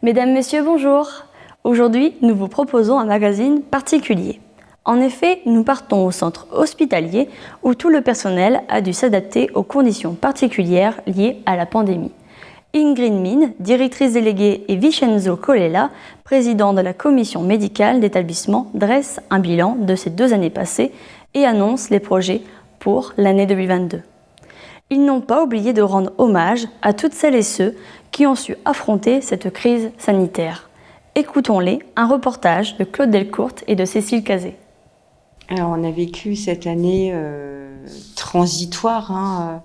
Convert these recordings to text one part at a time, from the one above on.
Mesdames, Messieurs, bonjour. Aujourd'hui, nous vous proposons un magazine particulier. En effet, nous partons au centre hospitalier où tout le personnel a dû s'adapter aux conditions particulières liées à la pandémie. Ingrid Min, directrice déléguée, et Vincenzo Colella, président de la commission médicale d'établissement, dressent un bilan de ces 2 années passées et annoncent les projets pour l'année 2022. Ils n'ont pas oublié de rendre hommage à toutes celles et ceux qui ont su affronter cette crise sanitaire. Écoutons-les, un reportage de Claude Delcourte et de Cécile Cazet. Alors, on a vécu cette année transitoire,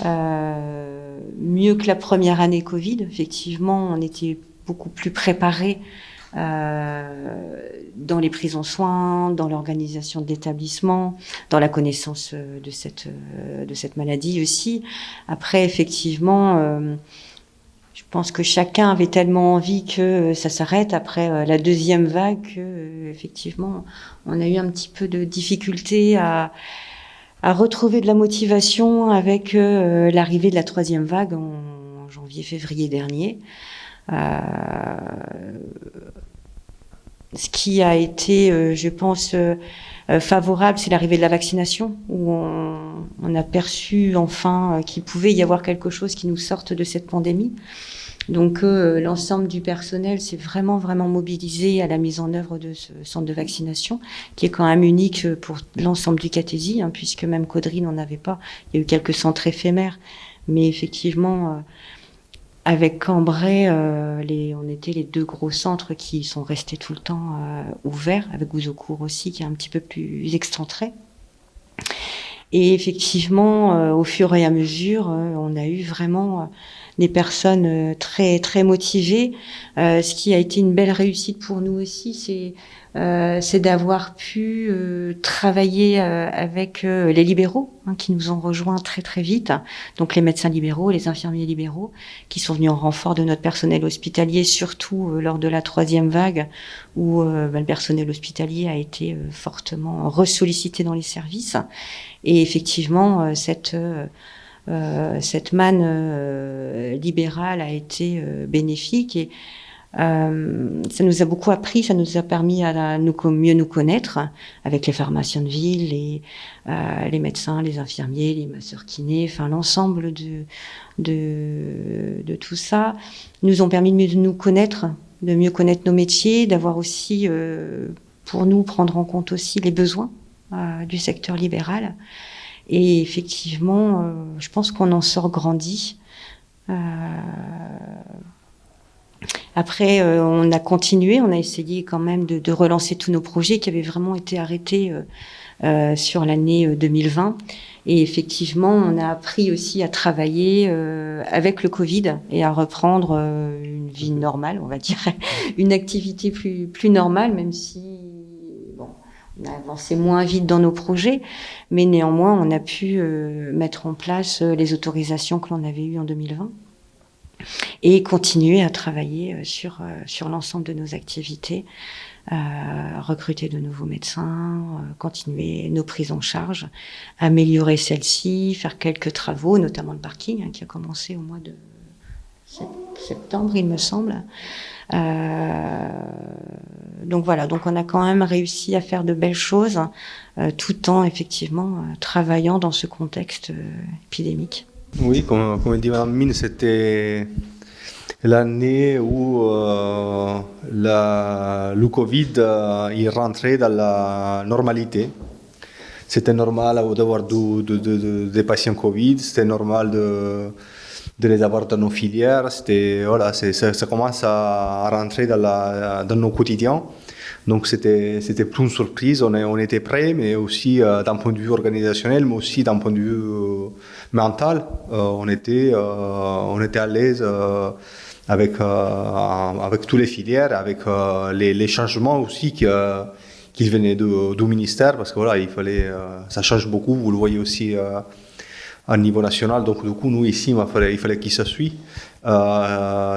mieux que la première année Covid. Effectivement, on était beaucoup plus préparés dans les prises en soins, dans l'organisation de l'établissement, dans la connaissance de cette maladie aussi. Après, effectivement, je pense que chacun avait tellement envie que ça s'arrête après la deuxième vague que, effectivement, on a eu un petit peu de difficulté à retrouver de la motivation avec l'arrivée de la troisième vague en janvier-février dernier. Ce qui a été, je pense, favorable, c'est l'arrivée de la vaccination, où on a perçu enfin qu'il pouvait y avoir quelque chose qui nous sorte de cette pandémie. Donc l'ensemble du personnel s'est vraiment mobilisé à la mise en œuvre de ce centre de vaccination, qui est quand même unique pour l'ensemble du Catésie, puisque même Caudry n'en avait pas. Il y a eu quelques centres éphémères, mais effectivement... avec Cambrai, on était les 2 gros centres qui sont restés tout le temps ouverts, avec Gouzeaucourt aussi, qui est un petit peu plus excentré. Et effectivement, au fur et à mesure, on a eu vraiment des personnes très motivées. Ce qui a été une belle réussite pour nous aussi, c'est d'avoir pu travailler avec les libéraux qui nous ont rejoints très vite. Donc les médecins libéraux, les infirmiers libéraux, qui sont venus en renfort de notre personnel hospitalier, surtout lors de la troisième vague, où le personnel hospitalier a été fortement ressollicité dans les services. Et effectivement, cette manne libérale a été bénéfique et ça nous a beaucoup appris, ça nous a permis à mieux nous connaître avec les pharmaciens de ville, les médecins, les infirmiers, les masseurs kinés, enfin l'ensemble de tout ça nous ont permis de mieux nous connaître, de mieux connaître nos métiers, d'avoir aussi pour nous prendre en compte aussi les besoins du secteur libéral. Et effectivement, je pense qu'on en sort grandi. Après, on a continué, on a essayé quand même de relancer tous nos projets qui avaient vraiment été arrêtés sur l'année 2020. Et effectivement, on a appris aussi à travailler avec le Covid et à reprendre une vie normale, on va dire, une activité plus normale, même si on a avancé moins vite dans nos projets, mais néanmoins, on a pu mettre en place les autorisations que l'on avait eues en 2020 et continuer à travailler sur l'ensemble de nos activités, recruter de nouveaux médecins, continuer nos prises en charge, améliorer celles-ci, faire quelques travaux, notamment le parking qui a commencé au mois de septembre, il me semble. Donc voilà, donc on a quand même réussi à faire de belles choses tout en effectivement travaillant dans ce contexte épidémique. Oui, comme dit Mme Min, c'était l'année où le Covid est rentré dans la normalité. C'était normal d'avoir des patients Covid, c'était normal de les avoir dans nos filières. Ça commence à rentrer dans nos quotidiens. Donc c'était plus une surprise, on était prêts, mais aussi d'un point de vue organisationnel, mais aussi d'un point de vue mental, on était à l'aise avec toutes les filières, avec les changements aussi qui venaient du ministère, parce que voilà, il fallait, ça change beaucoup, vous le voyez aussi à niveau national, donc du coup nous ici il fallait qu'il se suive.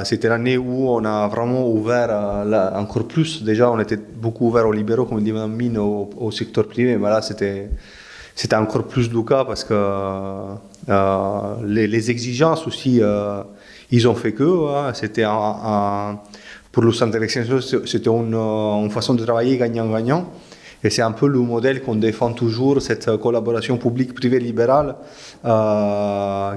C'était l'année où on a vraiment ouvert encore plus. Déjà on était beaucoup ouvert aux libéraux, comme dit Mme Min, au secteur privé, mais là c'était encore plus le cas parce que les exigences aussi ils ont fait que, c'était pour le centre de vaccination, c'était une façon de travailler gagnant-gagnant. Et c'est un peu le modèle qu'on défend toujours, cette collaboration publique-privée libérale,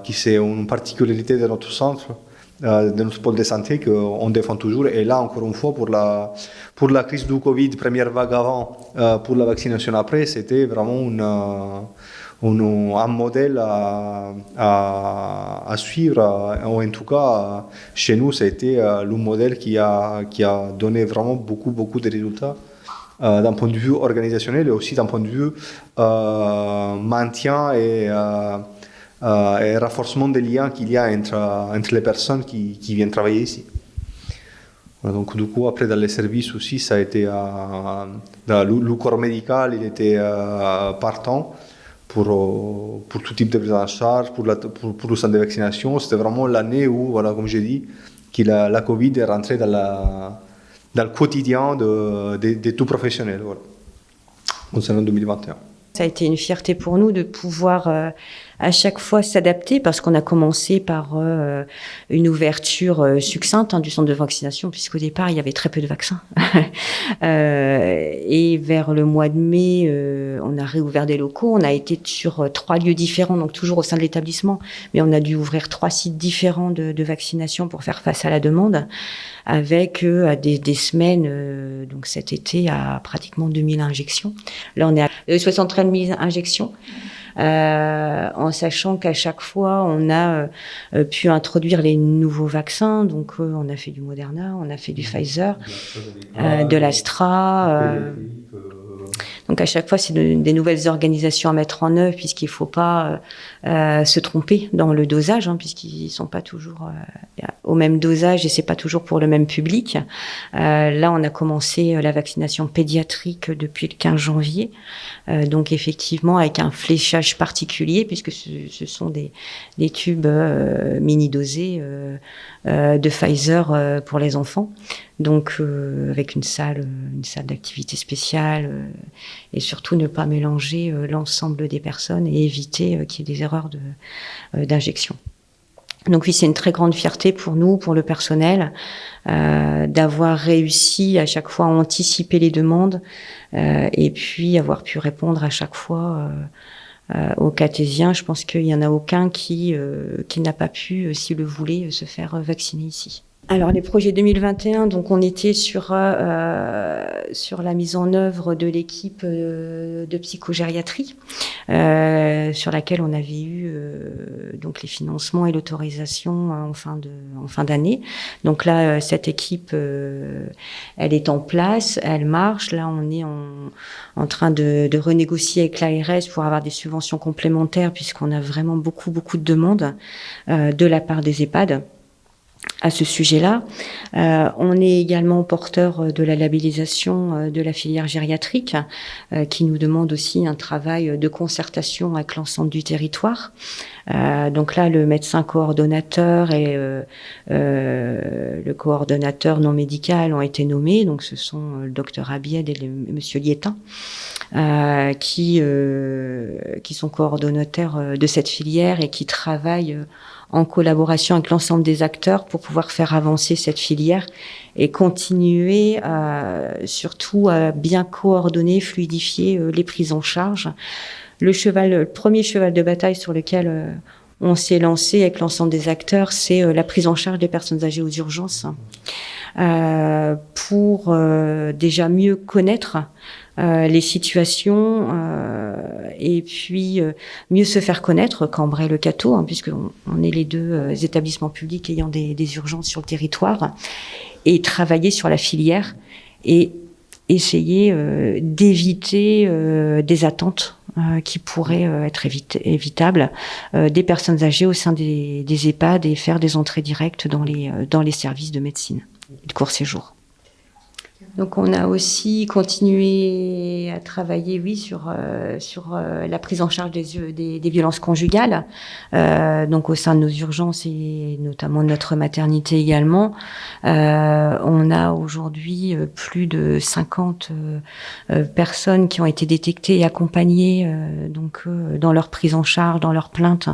qui c'est une particularité de notre centre, de notre pôle de santé, qu'on défend toujours. Et là, encore une fois, pour la crise du Covid, première vague avant, pour la vaccination après, c'était vraiment un modèle à suivre. En tout cas, chez nous, c'était le modèle qui a donné vraiment beaucoup de résultats. D'un point de vue organisationnel et aussi d'un point de vue maintien et renforcement des liens qu'il y a entre les personnes qui viennent travailler ici. Voilà, donc du coup, après dans les services aussi, ça a été le corps médical, il était partant pour tout type de prise en charge, pour le centre de vaccination. C'était vraiment l'année où, voilà, comme j'ai dit, que la Covid est rentrée dans le quotidien de tout professionnel, voilà, concernant 2021. Ça a été une fierté pour nous de pouvoir à chaque fois s'adapter, parce qu'on a commencé par une ouverture succincte du centre de vaccination, puisqu'au départ, il y avait très peu de vaccins. Et vers le mois de mai, on a réouvert des locaux. On a été sur 3 lieux différents, donc toujours au sein de l'établissement, mais on a dû ouvrir 3 sites différents de vaccination pour faire face à la demande, avec des semaines, donc cet été, à pratiquement 2000 injections. Là, on est à 73 000 injections. En sachant qu'à chaque fois, on a pu introduire les nouveaux vaccins. Donc, on a fait du Moderna, on a fait du Pfizer, de l'Astra. Donc, à chaque fois, c'est des nouvelles organisations à mettre en œuvre, puisqu'il ne faut pas se tromper dans le dosage, puisqu'ils ne sont pas toujours au même dosage et ce n'est pas toujours pour le même public. Là, on a commencé la vaccination pédiatrique depuis le 15 janvier. Donc, effectivement, avec un fléchage particulier, puisque ce sont des tubes mini-dosés de Pfizer pour les enfants. Donc, avec une salle d'activité spéciale et surtout ne pas mélanger l'ensemble des personnes et éviter qu'il y ait des erreurs d'injection. Donc oui, c'est une très grande fierté pour nous, pour le personnel, d'avoir réussi à chaque fois à anticiper les demandes et puis avoir pu répondre à chaque fois aux Cartésiens. Je pense qu'il n'y en a aucun qui n'a pas pu, s'il le voulait, se faire vacciner ici. Alors les projets 2021, donc on était sur la mise en œuvre de l'équipe de psychogériatrie, sur laquelle on avait eu donc les financements et l'autorisation en fin d'année. Donc là, cette équipe, elle est en place, elle marche. Là, on est en train de renégocier avec l'ARS pour avoir des subventions complémentaires, puisqu'on a vraiment beaucoup de demandes de la part des EHPAD à ce sujet-là. On est également porteur de la labellisation de la filière gériatrique, qui nous demande aussi un travail de concertation avec l'ensemble du territoire. Donc là, le médecin coordonnateur et le coordonnateur non médical ont été nommés. Donc ce sont le docteur Abied et monsieur Liétin, qui sont coordonnateurs de cette filière et qui travaillent en collaboration avec l'ensemble des acteurs pour pouvoir faire avancer cette filière et continuer surtout à bien coordonner, fluidifier les prises en charge. Le premier cheval de bataille sur lequel on s'est lancé avec l'ensemble des acteurs, c'est la prise en charge des personnes âgées aux urgences, pour déjà mieux connaître les situations et puis mieux se faire connaître, Cambrai le Cateau, puisqu'on est les deux établissements publics ayant des urgences sur le territoire, et travailler sur la filière et essayer d'éviter des attentes qui pourraient être évitables des personnes âgées au sein des EHPAD et faire des entrées directes dans les services de médecine, de court séjour. Donc on a aussi continué à travailler, oui, sur la prise en charge des violences conjugales, donc au sein de nos urgences et notamment de notre maternité également. On a aujourd'hui plus de 50 personnes qui ont été détectées et accompagnées donc dans leur prise en charge, dans leur plainte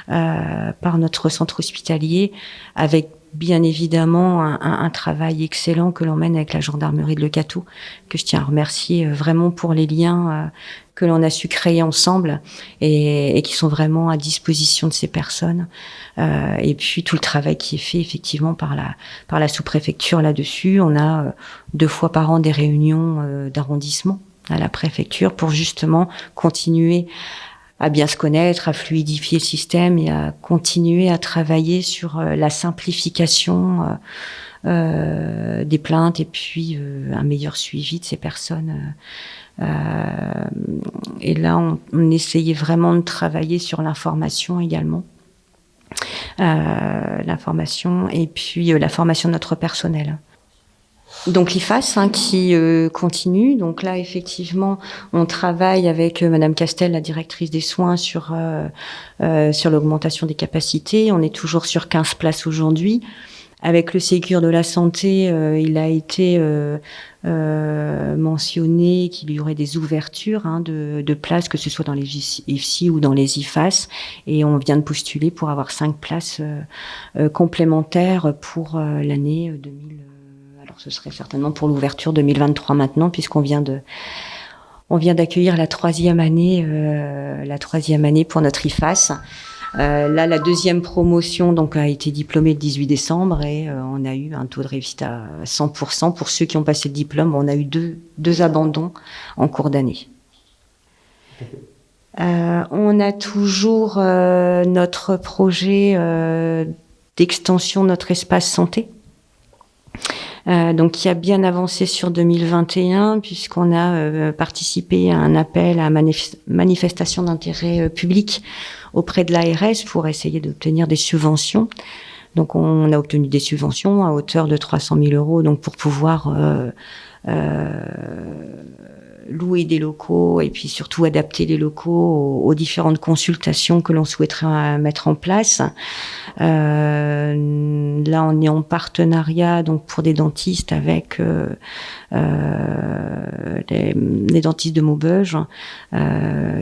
par notre centre hospitalier, avec bien évidemment un travail excellent que l'on mène avec la gendarmerie de Le Cateau, que je tiens à remercier vraiment pour les liens que l'on a su créer ensemble et qui sont vraiment à disposition de ces personnes. Et puis tout le travail qui est fait effectivement par la sous-préfecture là-dessus. On a 2 fois par an des réunions d'arrondissement à la préfecture pour justement continuer à bien se connaître, à fluidifier le système et à continuer à travailler sur la simplification des plaintes et puis un meilleur suivi de ces personnes. Et là, on essayait vraiment de travailler sur l'information également. L'information et puis la formation de notre personnel. Donc l'IFAS qui continue. Donc là, effectivement, on travaille avec Madame Castel, la directrice des soins, sur l'augmentation des capacités. On est toujours sur 15 places aujourd'hui. Avec le Ségur de la santé, il a été mentionné qu'il y aurait des ouvertures de places, que ce soit dans les IFSI ou dans les IFAS. Et on vient de postuler pour avoir 5 places complémentaires pour l'année 2000. Alors ce serait certainement pour l'ouverture 2023 maintenant, puisqu'on vient d'accueillir la 3e année pour notre IFAS. Là, la 2e promotion donc a été diplômée le 18 décembre et on a eu un taux de réussite à 100%. Pour ceux qui ont passé le diplôme, on a eu deux abandons en cours d'année. On a toujours notre projet d'extension de notre espace santé. Donc qui a bien avancé sur 2021 puisqu'on a participé à un appel à manifestation d'intérêt public auprès de l'ARS pour essayer d'obtenir des subventions. Donc on a obtenu des subventions à hauteur de 300 000 € donc pour pouvoir louer des locaux et puis surtout adapter les locaux aux différentes consultations que l'on souhaiterait mettre en place. Là, on est en partenariat donc pour des dentistes avec les dentistes de Maubeuge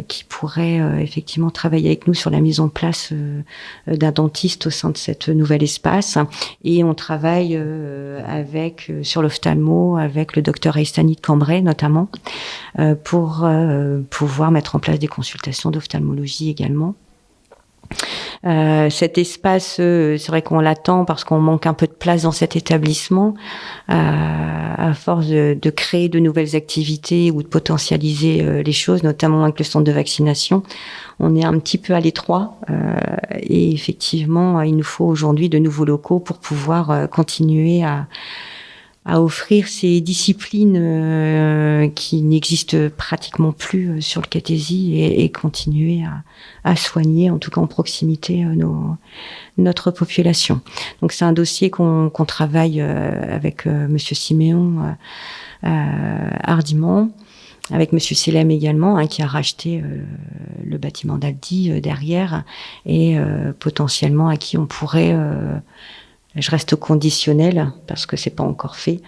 qui pourraient effectivement travailler avec nous sur la mise en place d'un dentiste au sein de cet nouvel espace. Et on travaille sur l'ophtalmo avec le docteur Aïstani de Cambrai notamment pour pouvoir mettre en place des consultations d'ophtalmologie également. Cet espace, c'est vrai qu'on l'attend parce qu'on manque un peu de place dans cet établissement. À force de créer de nouvelles activités ou de potentialiser les choses, notamment avec le centre de vaccination, on est un petit peu à l'étroit. Et effectivement, il nous faut aujourd'hui de nouveaux locaux pour pouvoir continuer à offrir ces disciplines qui n'existent pratiquement plus sur le Catésie et continuer à soigner, en tout cas en proximité, notre population. Donc c'est un dossier qu'on travaille avec Monsieur Siméon hardiment, avec Monsieur Selem également, qui a racheté le bâtiment d'Aldi derrière et potentiellement à qui on pourrait... je reste au conditionnel parce que c'est pas encore fait.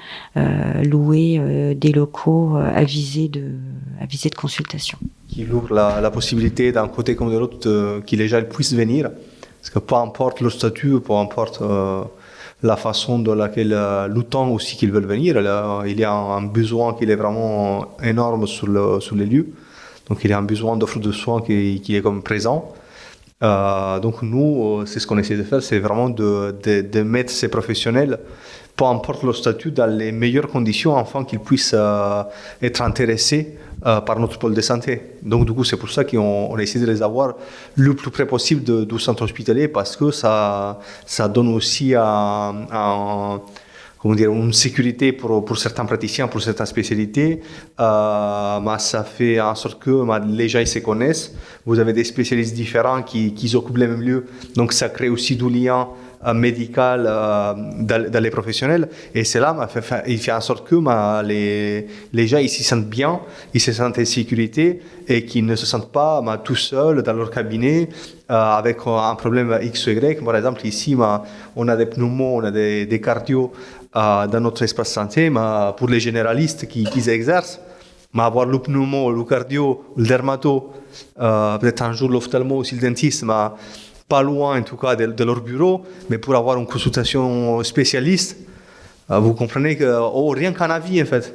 Louer des locaux à visée de consultation. Qui ouvre la possibilité d'un côté comme de l'autre que les gens puissent venir, parce que peu importe leur statut, peu importe la façon dans laquelle le temps aussi qu'ils veulent venir, il y a un besoin qui est vraiment énorme sur les lieux. Donc il y a un besoin d'offre de soins qui est comme présent. Donc nous, c'est ce qu'on essaie de faire, c'est vraiment de mettre ces professionnels, peu importe leur statut, dans les meilleures conditions afin qu'ils puissent être intéressés par notre pôle de santé. Donc du coup, c'est pour ça qu'on essaie de les avoir le plus près possible du centre hospitalier parce que ça donne aussi une sécurité pour certains praticiens, pour certaines spécialités. Mais ça fait en sorte que les gens ils se connaissent. Vous avez des spécialistes différents qui occupent les mêmes lieux. Donc ça crée aussi du lien médical dans les professionnels. Et cela il fait en sorte que les gens ils s'y sentent bien, ils se sentent en sécurité et qu'ils ne se sentent pas tout seuls dans leur cabinet avec un problème X ou Y. Par exemple, ici, on a des pneumos, on a des cardios dans notre espace santé, mais pour les généralistes qui exercent, avoir le pneumo, le cardio, le dermato, peut-être un jour l'ophtalmo aussi le dentiste, mais pas loin en tout cas de leur bureau, mais pour avoir une consultation spécialiste, vous comprenez que rien qu'un avis en fait.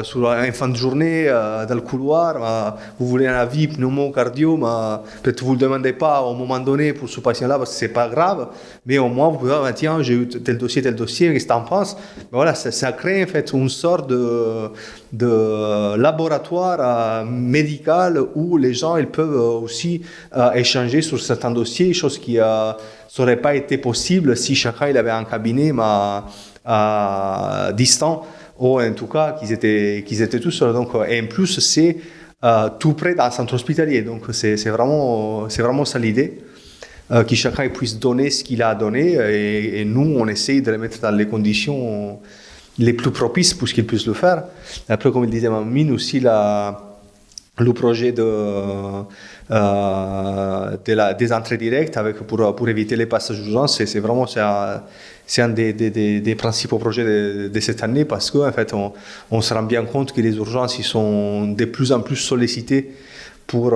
Sur une fin de journée, dans le couloir, vous voulez un avis pneumo, cardio, peut-être vous ne le demandez pas au moment donné pour ce patient-là parce que ce n'est pas grave, mais au moins vous pouvez dire, tiens, j'ai eu tel dossier, qu'est-ce que tu en penses? Mais voilà, ça crée en fait une sorte de laboratoire médical où les gens ils peuvent aussi échanger sur certains dossiers, chose qui n'aurait pas été possible si chacun il avait un cabinet distant. Ou en tout cas qu'ils étaient tous seuls. Donc, et en plus, c'est tout près d'un centre hospitalier. Donc, c'est vraiment ça l'idée, que chacun puisse donner ce qu'il a à donner. Et nous, on essaye de les mettre dans les conditions les plus propices pour qu'ils puissent le faire. Après, comme il disait Mine aussi, le projet des entrées directes pour éviter les passages d'urgence, c'est vraiment c'est un des principaux projets de cette année parce qu'en fait, on se rend bien compte que les urgences ils sont de plus en plus sollicitées pour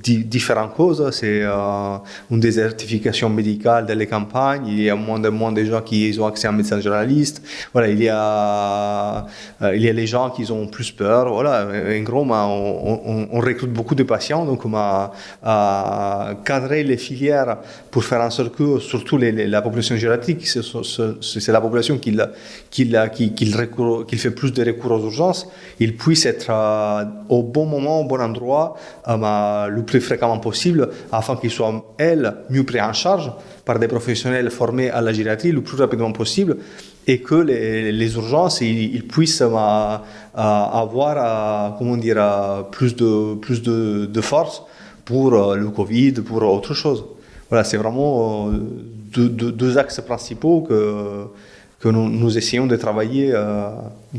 différentes causes. C'est une désertification médicale dans les campagnes. Il y a moins de gens qui ont accès à un médecin généraliste. Voilà, il y a les gens qui ont plus peur. Voilà, en gros, on recrute beaucoup de patients. Donc, on a cadré les filières pour faire en sorte que, surtout la population gériatrique, c'est la population qui fait plus de recours aux urgences, ils puissent être au bon moment, au bon endroit, le plus fréquemment possible, afin qu'ils soient, mieux pris en charge par des professionnels formés à la gériatrie le plus rapidement possible et que les urgences ils puissent avoir plus de force pour le Covid, pour autre chose. Voilà, c'est vraiment deux axes principaux que nous essayons de travailler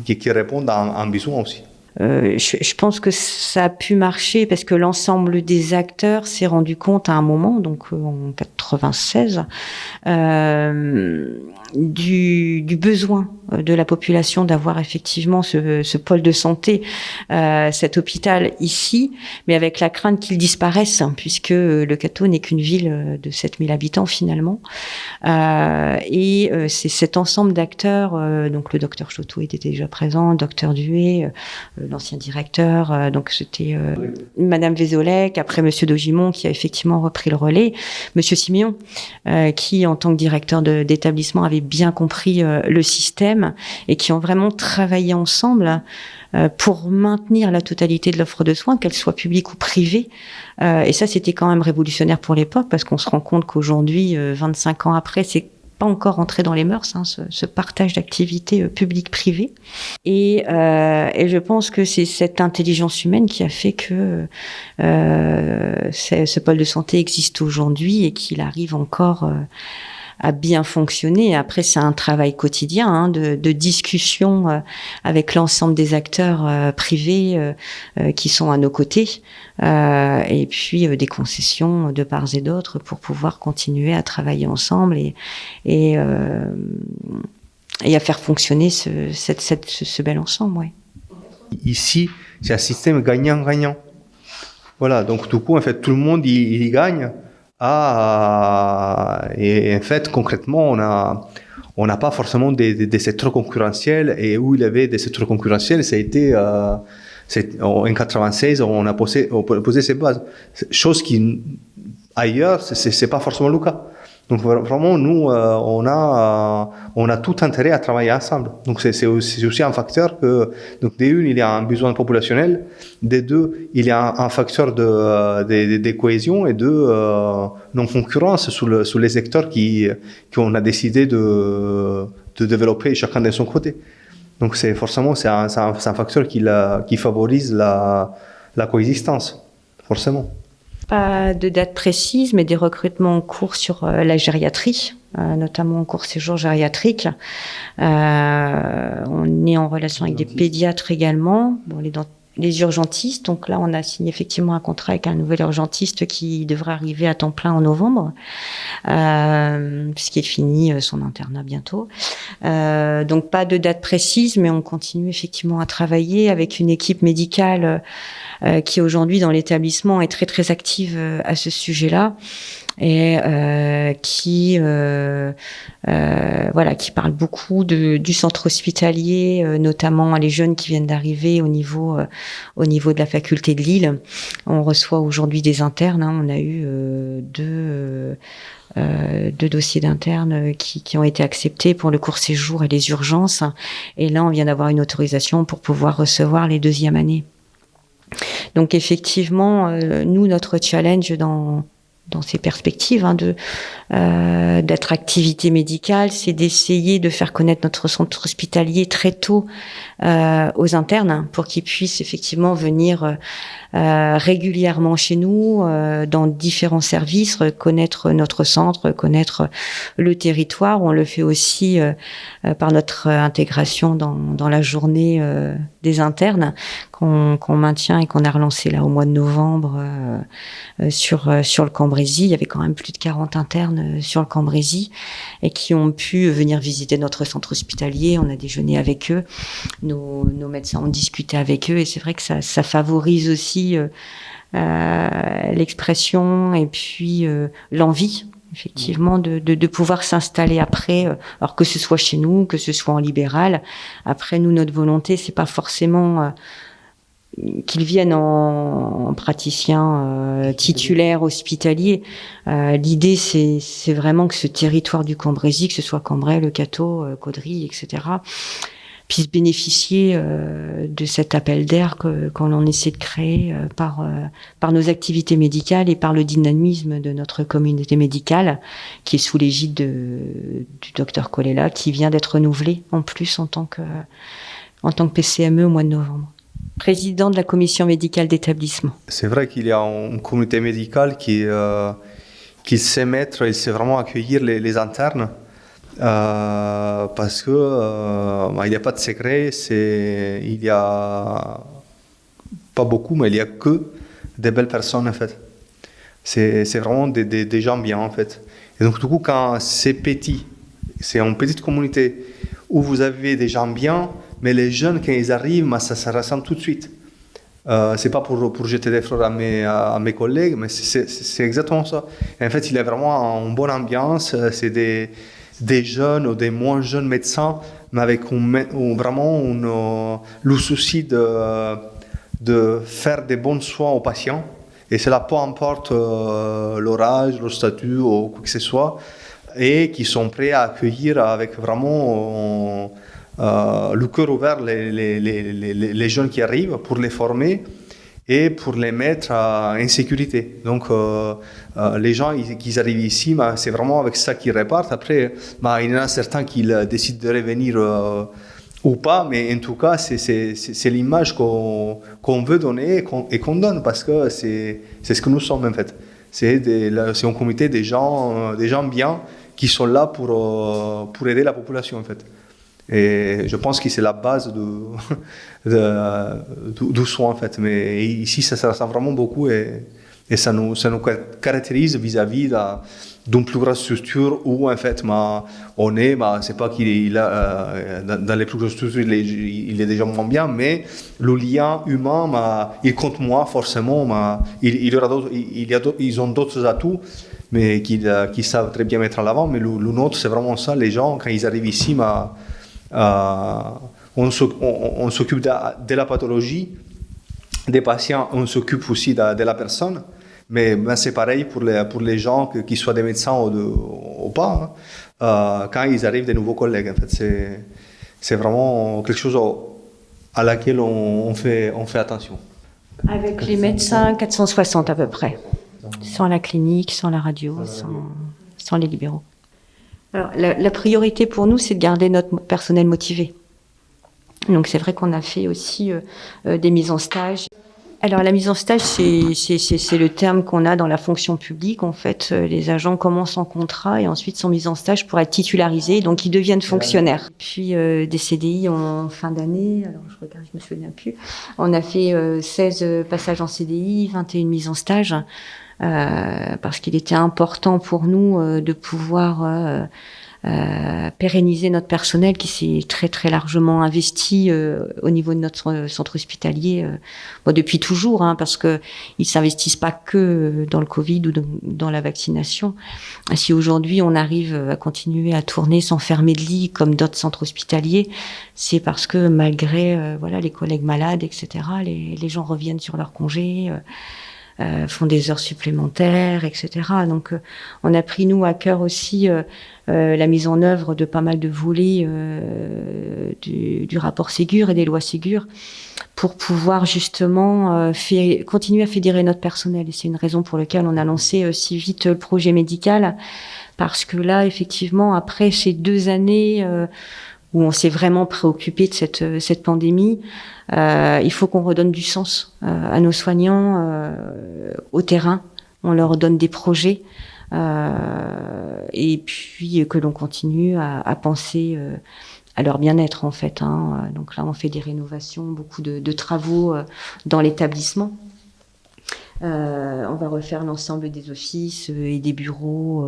qui répondent à un besoin aussi. Je pense que ça a pu marcher parce que l'ensemble des acteurs s'est rendu compte à un moment, donc en 96, du besoin de la population d'avoir effectivement ce pôle de santé, cet hôpital ici, mais avec la crainte qu'il disparaisse, puisque le Cateau n'est qu'une ville de 7000 habitants finalement. Et c'est cet ensemble d'acteurs, donc le docteur Choteau était déjà présent, le docteur Duet, l'ancien directeur, donc c'était Madame Vézolec, après Monsieur Dogimon qui a effectivement repris le relais, Monsieur Siméon qui en tant que directeur d'établissement avait bien compris le système et qui ont vraiment travaillé ensemble pour maintenir la totalité de l'offre de soins, qu'elle soit publique ou privée. Et ça, c'était quand même révolutionnaire pour l'époque parce qu'on se rend compte qu'aujourd'hui, 25 ans après, c'est pas encore entré dans les mœurs, ce partage d'activités publiques-privées. Et je pense que c'est cette intelligence humaine qui a fait que ce pôle de santé existe aujourd'hui et qu'il arrive encore à bien fonctionner. Après, c'est un travail quotidien de discussion avec l'ensemble des acteurs privés qui sont à nos côtés, et puis des concessions de part et d'autre pour pouvoir continuer à travailler ensemble et à faire fonctionner ce bel ensemble. Ouais. Ici, c'est un système gagnant-gagnant. Voilà, donc du coup, en fait, tout le monde il y gagne. Et en fait, concrètement, on n'a pas forcément des secteurs concurrentiels. Et où il y avait des secteurs concurrentiels, ça a été en 96, on a posé ces bases. Chose qui ailleurs, c'est pas forcément le cas. Donc vraiment, nous, on a tout intérêt à travailler ensemble. Donc c'est aussi un facteur que, donc d'une, il y a un besoin populationnel, de deux, il y a un facteur de cohésion et de non-concurrence sur les secteurs qu'on a décidé de développer chacun de son côté. Donc c'est un facteur qui favorise la coexistence, forcément. Pas de date précise, mais des recrutements en cours sur la gériatrie, notamment en cours séjour gériatrique. On est en relation avec des pédiatres également, les urgentistes. Donc là, on a signé effectivement un contrat avec un nouvel urgentiste qui devrait arriver à temps plein en novembre, puisqu'il finit son internat bientôt. Donc pas de date précise, mais on continue effectivement à travailler avec une équipe médicale qui aujourd'hui dans l'établissement est très très active à ce sujet-là et qui parle beaucoup du centre hospitalier, notamment les jeunes qui viennent d'arriver au niveau de la faculté de Lille. On reçoit aujourd'hui des internes. On a eu deux dossiers d'internes qui ont été acceptés pour le court séjour et les urgences. Et là, on vient d'avoir une autorisation pour pouvoir recevoir les deuxièmes années. Donc effectivement, nous, notre challenge dans ces perspectives d'attractivité médicale, c'est d'essayer de faire connaître notre centre hospitalier très tôt aux internes pour qu'ils puissent effectivement venir régulièrement chez nous dans différents services, connaître notre centre, connaître le territoire. On le fait aussi par notre intégration dans la journée des internes qu'on maintient et qu'on a relancé là au mois de novembre sur le Cambrésis. Il y avait quand même plus de 40 internes sur le Cambrésis et qui ont pu venir visiter notre centre hospitalier. On a déjeuné avec eux, nos médecins ont discuté avec eux et c'est vrai que ça favorise aussi l'expression et puis l'envie effectivement de pouvoir s'installer après, alors que ce soit chez nous, que ce soit en libéral. Après nous, notre volonté, c'est pas forcément qu'ils viennent en praticien titulaire hospitalier. L'idée, c'est vraiment que ce territoire du Cambrésis, que ce soit Cambrai, Le Cateau, Caudry, etc., puisse bénéficier de cet appel d'air qu'on essaie de créer par nos activités médicales et par le dynamisme de notre communauté médicale, qui est sous l'égide du docteur Colella, qui vient d'être renouvelé en plus en tant que PCME au mois de novembre. Président de la commission médicale d'établissement. C'est vrai qu'il y a une communauté médicale qui sait mettre et sait vraiment accueillir les internes parce que il n'y a pas de secret, il y a pas beaucoup, mais il y a que des belles personnes en fait. C'est vraiment des gens bien en fait. Et donc du coup quand c'est petit, c'est une petite communauté où vous avez des gens bien, mais les jeunes, quand ils arrivent, ça ressent tout de suite. C'est pas pour jeter des fleurs à mes collègues, mais c'est exactement ça. Et en fait, il y a vraiment une bonne ambiance. C'est des jeunes ou des moins jeunes médecins, mais avec vraiment le souci de faire des bons soins aux patients. Et cela, peu importe leur âge, leur statut ou quoi que ce soit, et qui sont prêts à accueillir avec vraiment le cœur ouvert les jeunes qui arrivent pour les former et pour les mettre en sécurité. Donc les gens qui arrivent ici, c'est vraiment avec ça qu'ils repartent. Après, il y en a certains qui décident de revenir ou pas, mais en tout cas, c'est l'image qu'on veut donner et qu'on donne parce que c'est ce que nous sommes en fait. C'est une communauté des gens bien qui sont là pour aider la population en fait. Et je pense que c'est la base du soin en fait. Mais ici, ça ressemble vraiment beaucoup et ça nous caractérise vis-à-vis d'une plus grande structure où en fait on est, c'est pas qu'il a dans les plus grosses structures il est déjà moins bien, mais le lien humain il compte moins forcément. Ils ont d'autres atouts, mais qu'ils savent très bien mettre en avant. Mais le nôtre, c'est vraiment ça. Les gens, quand ils arrivent ici, on s'occupe de la pathologie des patients, on s'occupe aussi de la personne, mais c'est pareil pour les gens, qu'ils soient des médecins ou pas, quand ils arrivent des nouveaux collègues. En fait, c'est vraiment quelque chose à laquelle on fait attention. Avec les médecins, 460 à peu près, sans la clinique, sans la radio, sans les libéraux. Alors, la priorité pour nous, c'est de garder notre personnel motivé. Donc c'est vrai qu'on a fait aussi des mises en stage. Alors la mise en stage, c'est le terme qu'on a dans la fonction publique. En fait, les agents commencent en contrat et ensuite sont mis en stage pour être titularisés, donc ils deviennent fonctionnaires. Puis des CDI en fin d'année, alors je regarde, je me souviens plus. On a fait 16 passages en CDI, 21 mises en stage, parce qu'il était important pour nous de pouvoir pérenniser notre personnel qui s'est très très largement investi au niveau de notre centre hospitalier depuis toujours, parce que ils s'investissent pas que dans le Covid ou dans la vaccination. Si aujourd'hui on arrive à continuer à tourner sans fermer de lit comme d'autres centres hospitaliers, c'est parce que malgré les collègues malades, etc., les gens reviennent sur leurs congés. Font des heures supplémentaires, etc. Donc, on a pris, nous, à cœur aussi la mise en œuvre de pas mal de volets du rapport Ségur et des lois Ségur pour pouvoir justement continuer à fédérer notre personnel. Et c'est une raison pour laquelle on a lancé si vite le projet médical, parce que là, effectivement, après ces 2 années où on s'est vraiment préoccupé de cette pandémie, il faut qu'on redonne du sens à nos soignants au terrain. On leur donne des projets et puis que l'on continue à penser à leur bien-être en fait. Donc là, on fait des rénovations, beaucoup de travaux dans l'établissement. On va refaire l'ensemble des offices et des bureaux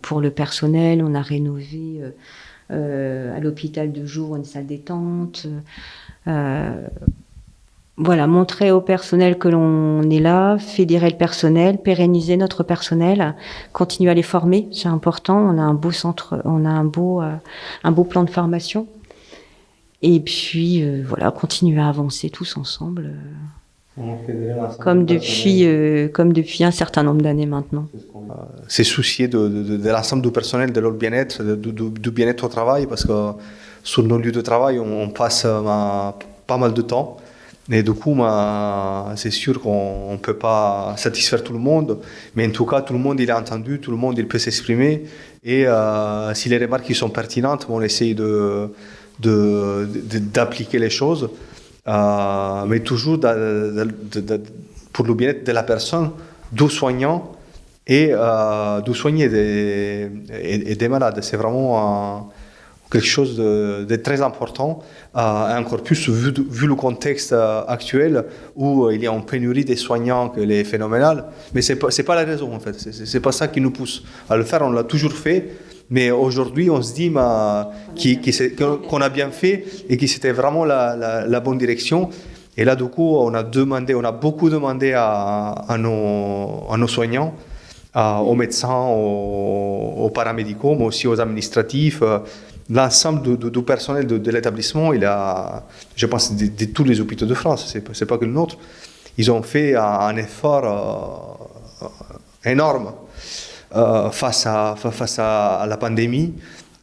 pour le personnel. On a rénové à l'hôpital de jour une salle détente. Montrer au personnel que l'on est là, fédérer le personnel, pérenniser notre personnel, continuer à les former, c'est important. On a un beau centre, on a un beau plan de formation. Et puis continuer à avancer tous ensemble, comme depuis un certain nombre d'années maintenant. Se soucier de l'ensemble du personnel, de leur bien-être, du bien-être au travail, parce que sur nos lieux de travail, on passe pas mal de temps. Et du coup, c'est sûr qu'on ne peut pas satisfaire tout le monde, mais en tout cas, tout le monde il est entendu, tout le monde il peut s'exprimer. Et si les remarques sont pertinentes, on essaye d'appliquer les choses, mais toujours pour le bien-être de la personne, du soignant et de soigner des malades. C'est vraiment quelque chose de très important, encore plus vu le contexte actuel où il y a une pénurie des soignants qui est phénoménale. Mais c'est pas la raison en fait, c'est pas ça qui nous pousse à le faire. On l'a toujours fait, mais aujourd'hui on se dit qu'on a bien fait et que c'était vraiment la bonne direction. Et là du coup on a beaucoup demandé à nos soignants, aux médecins, aux paramédicaux, mais aussi aux administratifs. L'ensemble du personnel de l'établissement, je pense, de tous les hôpitaux de France, c'est pas que le nôtre, ils ont fait un effort énorme face à la pandémie.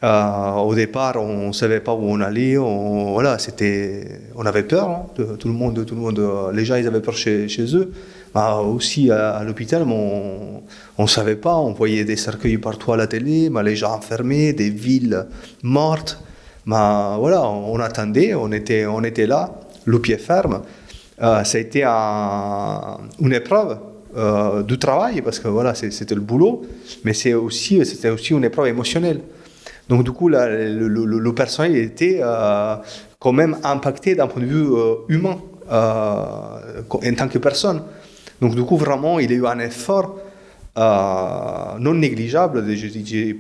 Au départ, on ne savait pas où on allait, on avait peur, tout le monde, les gens ils avaient peur chez eux. Aussi à l'hôpital, on ne savait pas, on voyait des cercueils partout à la télé, les gens enfermés, des villes mortes. On attendait, on était là, le pied ferme. Ça a été une épreuve du travail, parce que c'était le boulot, mais c'était aussi une épreuve émotionnelle. Donc du coup, le personnel était quand même impacté d'un point de vue humain, en tant que personne. Donc du coup, vraiment, il y a eu un effort non négligeable, je dirais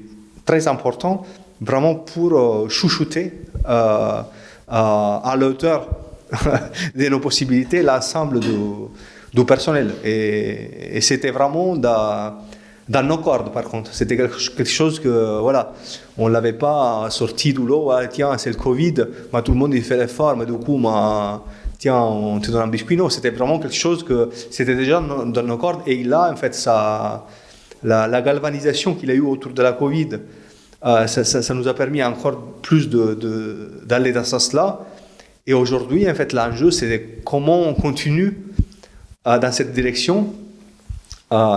très important, vraiment pour chouchouter à la hauteur de nos possibilités l'ensemble du personnel. Et c'était vraiment dans nos cordes, par contre. C'était quelque chose que, on ne l'avait pas sorti du lot. Tiens, c'est le Covid, tout le monde il fait l'effort, mais du coup, tiens, on te donne un biscuit. Non, c'était vraiment quelque chose que c'était déjà dans nos cordes. Et là, en fait, la galvanisation qu'il a eu autour de la Covid, ça nous a permis encore plus d'aller dans ce sens-là. Et aujourd'hui, en fait, l'enjeu, c'est comment on continue dans cette direction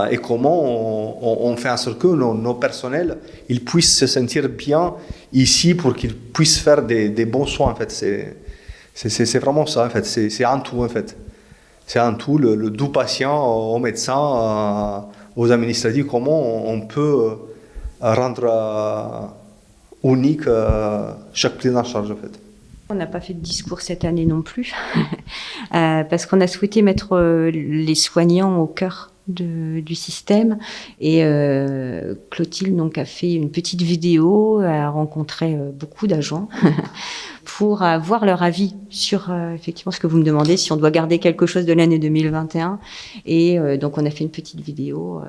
et comment on fait en sorte que nos personnels ils puissent se sentir bien ici pour qu'ils puissent faire des bons soins. En fait, c'est vraiment ça. En fait, c'est un tout. En fait, C'est en tout le du patient au médecin, aux administratifs, comment on peut rendre unique chaque prise en charge en fait. On n'a pas fait de discours cette année non plus, parce qu'on a souhaité mettre les soignants au cœur du système. Et Clotilde donc, a fait une petite vidéo, a rencontré beaucoup d'agents pour avoir leur avis sur effectivement ce que vous me demandez, si on doit garder quelque chose de l'année 2021. Et donc on a fait une petite vidéo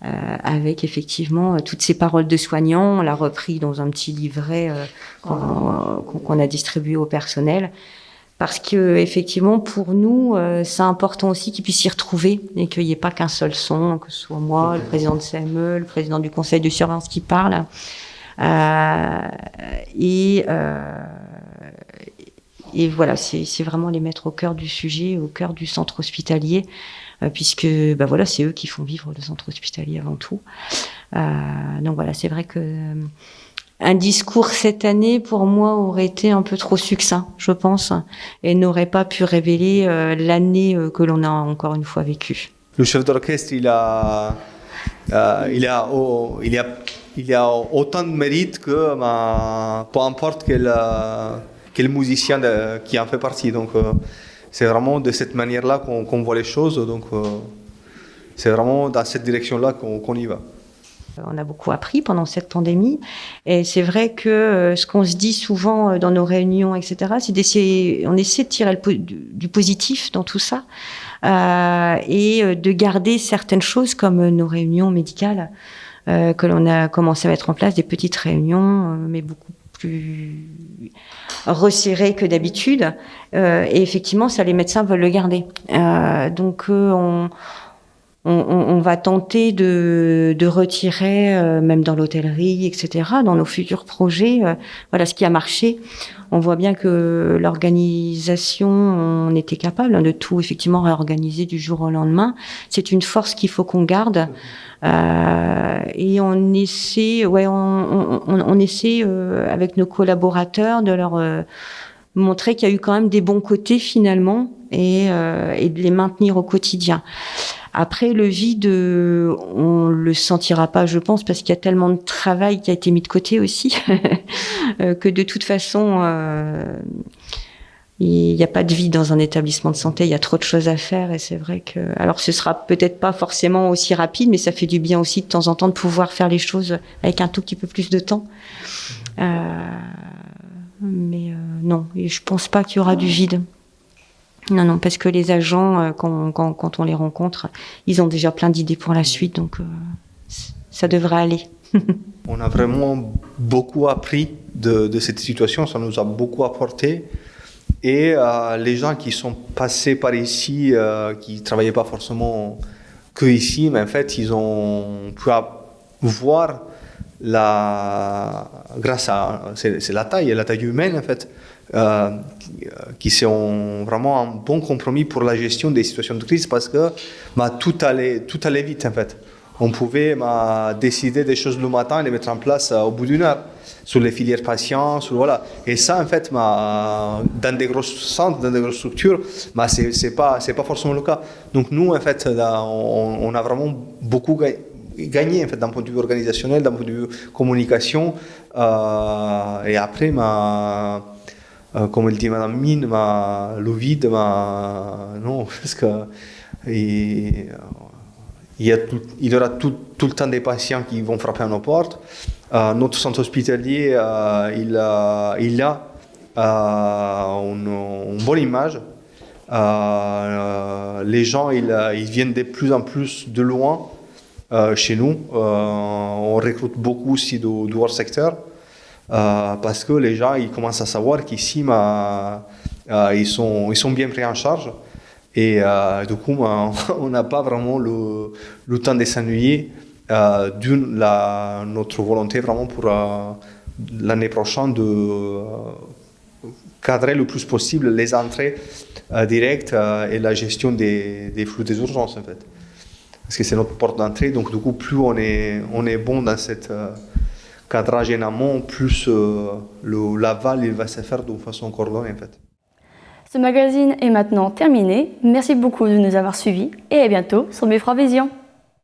avec effectivement toutes ces paroles de soignants. On l'a repris dans un petit livret qu'on a distribué au personnel. Parce que effectivement, pour nous, c'est important aussi qu'ils puissent s'y retrouver et qu'il n'y ait pas qu'un seul son, que ce soit moi, le président de CME, le président du conseil de surveillance qui parle. Et voilà, c'est vraiment les mettre au cœur du sujet, au cœur du centre hospitalier, puisque voilà, c'est eux qui font vivre le centre hospitalier avant tout. Donc voilà, c'est vrai que un discours cette année, pour moi, aurait été un peu trop succinct, je pense, et n'aurait pas pu révéler l'année que l'on a encore une fois vécue. Le chef d'orchestre, il a autant de mérite que peu importe quel musicien qui en fait partie. Donc, c'est vraiment de cette manière-là qu'on voit les choses. Donc, c'est vraiment dans cette direction-là qu'on y va. On a beaucoup appris pendant cette pandémie, et c'est vrai que ce qu'on se dit souvent dans nos réunions, etc., c'est on essaie de tirer du positif dans tout ça, et de garder certaines choses comme nos réunions médicales que l'on a commencé à mettre en place, des petites réunions, mais beaucoup plus resserrées que d'habitude, et effectivement, ça, les médecins veulent le garder. Donc, on va tenter de retirer, même dans l'hôtellerie, etc., dans nos futurs projets, voilà ce qui a marché. On voit bien que l'organisation, on était capable de tout effectivement réorganiser du jour au lendemain. C'est une force qu'il faut qu'on garde. Et on essaie, on essaie avec nos collaborateurs de leur montrer qu'il y a eu quand même des bons côtés finalement, et de les maintenir au quotidien. Après, le vide, on le sentira pas, je pense, parce qu'il y a tellement de travail qui a été mis de côté aussi, que de toute façon, il n'y a pas de vide dans un établissement de santé. Il y a trop de choses à faire, et c'est vrai que, alors, ce sera peut-être pas forcément aussi rapide, mais ça fait du bien aussi de temps en temps de pouvoir faire les choses avec un tout petit peu plus de temps. Mais non, je pense pas qu'il y aura du vide. Non, parce que les agents, quand on les rencontre, ils ont déjà plein d'idées pour la suite, donc ça devrait aller. On a vraiment beaucoup appris de cette situation, ça nous a beaucoup apporté. Et les gens qui sont passés par ici, qui ne travaillaient pas forcément que ici, mais en fait, ils ont pu voir grâce à c'est la taille humaine en fait, qui sont vraiment un bon compromis pour la gestion des situations de crise, parce que tout allait vite en fait. On pouvait décider des choses le matin et les mettre en place au bout d'une heure sur les filières patients, voilà. Et ça en fait, dans des gros centres, dans des grosses structures, c'est pas forcément le cas. Donc nous en fait, on a vraiment beaucoup gagné en fait, d'un point de vue organisationnel, d'un point de vue communication, et après comme elle dit Madame Mine, le vide, non, parce que il y aura tout le temps des patients qui vont frapper à nos portes. Notre centre hospitalier, il a une bonne image. Les gens, ils viennent de plus en plus de loin chez nous. On recrute beaucoup aussi du hors secteur. Parce que les gens ils commencent à savoir qu'ici ils sont bien pris en charge, et du coup on n'a pas vraiment le temps de s'ennuyer. Notre volonté vraiment pour l'année prochaine de cadrer le plus possible les entrées directes et la gestion des flux des urgences en fait, parce que c'est notre porte d'entrée. Donc du coup, plus on est bon dans cette cadrage en amont, plus l'aval il va se faire de façon coordonnée en fait. Ce magazine est maintenant terminé. Merci beaucoup de nous avoir suivis et à bientôt sur Beffroi Vision.